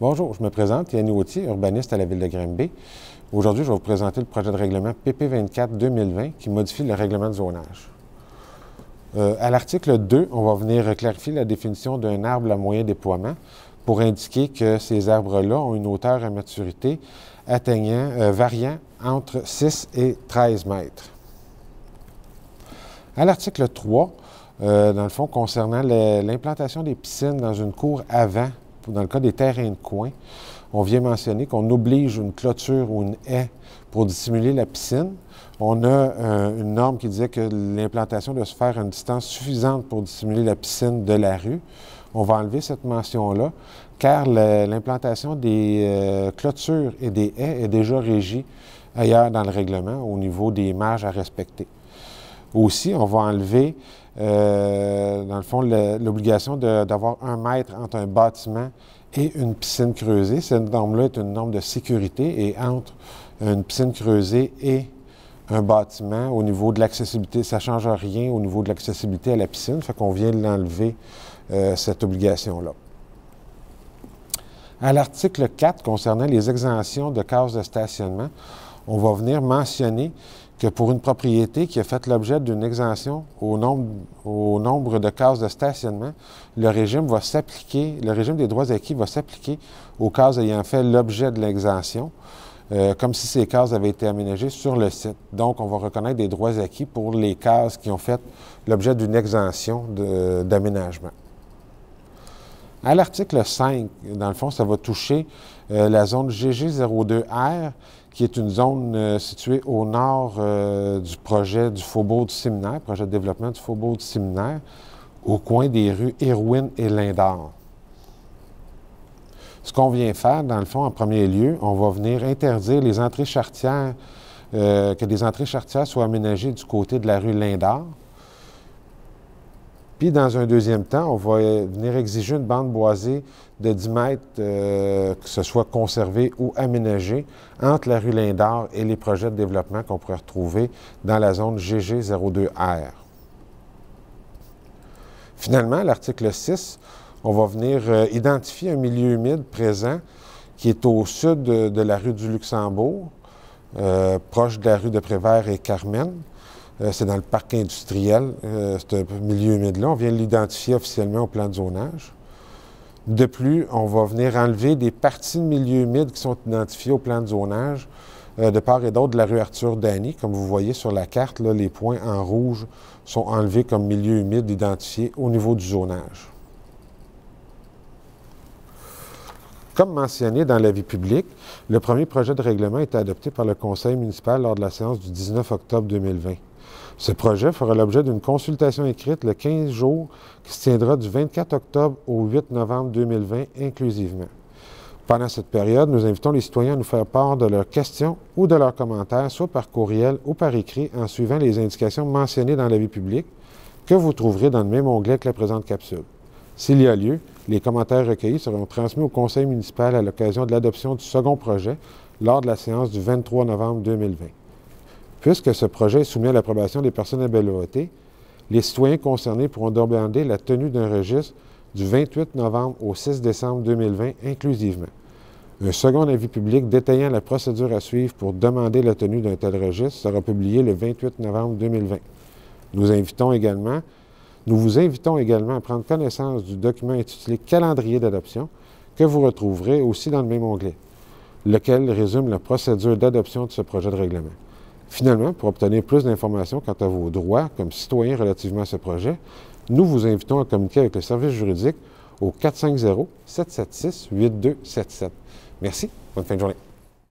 Bonjour, je me présente, Yannick Wautier, urbaniste à la Ville de Granby. Aujourd'hui, je vais vous présenter le projet de règlement PP24-2020 qui modifie le règlement de zonage. À l'article 2, on va venir clarifier la définition d'un arbre à moyen déploiement pour indiquer que ces arbres-là ont une hauteur à maturité variant entre 6 et 13 mètres. À l'article 3, dans le fond, concernant l'implantation des piscines dans une cour avant, dans le cas des terrains de coin, on vient mentionner qu'on oblige une clôture ou une haie pour dissimuler la piscine. On a une norme qui disait que l'implantation doit se faire à une distance suffisante pour dissimuler la piscine de la rue. On va enlever cette mention-là, car l'implantation des clôtures et des haies est déjà régie ailleurs dans le règlement au niveau des marges à respecter. Aussi, on va enlever, dans le fond, l'obligation d'avoir 1 mètre entre un bâtiment et une piscine creusée. Cette norme-là est une norme de sécurité et entre une piscine creusée et un bâtiment, au niveau de l'accessibilité, ça ne change rien au niveau de l'accessibilité à la piscine, fait qu'on vient de l'enlever, cette obligation-là. À l'article 4, concernant les exemptions de cases de stationnement, on va venir mentionner que pour une propriété qui a fait l'objet d'une exemption au nombre de cases de stationnement, le régime des droits acquis va s'appliquer aux cases ayant fait l'objet de l'exemption, comme si ces cases avaient été aménagées sur le site. Donc, on va reconnaître des droits acquis pour les cases qui ont fait l'objet d'une exemption d'aménagement. À l'article 5, dans le fond, ça va toucher la zone GG02R, qui est une zone située au nord du projet du Faubourg du Séminaire, projet de développement du Faubourg du Séminaire, au coin des rues Héroïne et Lindor. Ce qu'on vient faire, dans le fond, en premier lieu, on va venir interdire les entrées charretières, que des entrées charretières soient aménagées du côté de la rue Lindor. Puis, dans un deuxième temps, on va venir exiger une bande boisée de 10 mètres, que ce soit conservée ou aménagée, entre la rue Lindor et les projets de développement qu'on pourrait retrouver dans la zone GG02R. Finalement, à l'article 6, on va venir identifier un milieu humide présent qui est au sud de la rue du Luxembourg, proche de la rue de Prévert et Carmen. C'est dans le parc industriel, ce milieu humide-là. On vient l'identifier officiellement au plan de zonage. De plus, on va venir enlever des parties de milieu humide qui sont identifiées au plan de zonage de part et d'autre de la rue Arthur-Dany. Comme vous voyez sur la carte, là, les points en rouge sont enlevés comme milieu humide identifié au niveau du zonage. Comme mentionné dans l'avis public, le premier projet de règlement a été adopté par le conseil municipal lors de la séance du 19 octobre 2020. Ce projet fera l'objet d'une consultation écrite le 15 jours qui se tiendra du 24 octobre au 8 novembre 2020 inclusivement. Pendant cette période, nous invitons les citoyens à nous faire part de leurs questions ou de leurs commentaires, soit par courriel ou par écrit, en suivant les indications mentionnées dans l'avis public que vous trouverez dans le même onglet que la présente capsule. S'il y a lieu, les commentaires recueillis seront transmis au conseil municipal à l'occasion de l'adoption du second projet lors de la séance du 23 novembre 2020. Puisque ce projet est soumis à l'approbation des personnes habilitées, les citoyens concernés pourront demander la tenue d'un registre du 28 novembre au 6 décembre 2020 inclusivement. Un second avis public détaillant la procédure à suivre pour demander la tenue d'un tel registre sera publié le 28 novembre 2020. Nous vous invitons également à prendre connaissance du document intitulé « Calendrier d'adoption » que vous retrouverez aussi dans le même onglet, lequel résume la procédure d'adoption de ce projet de règlement. Finalement, pour obtenir plus d'informations quant à vos droits comme citoyen relativement à ce projet, nous vous invitons à communiquer avec le service juridique au 450-776-8277. Merci, bonne fin de journée.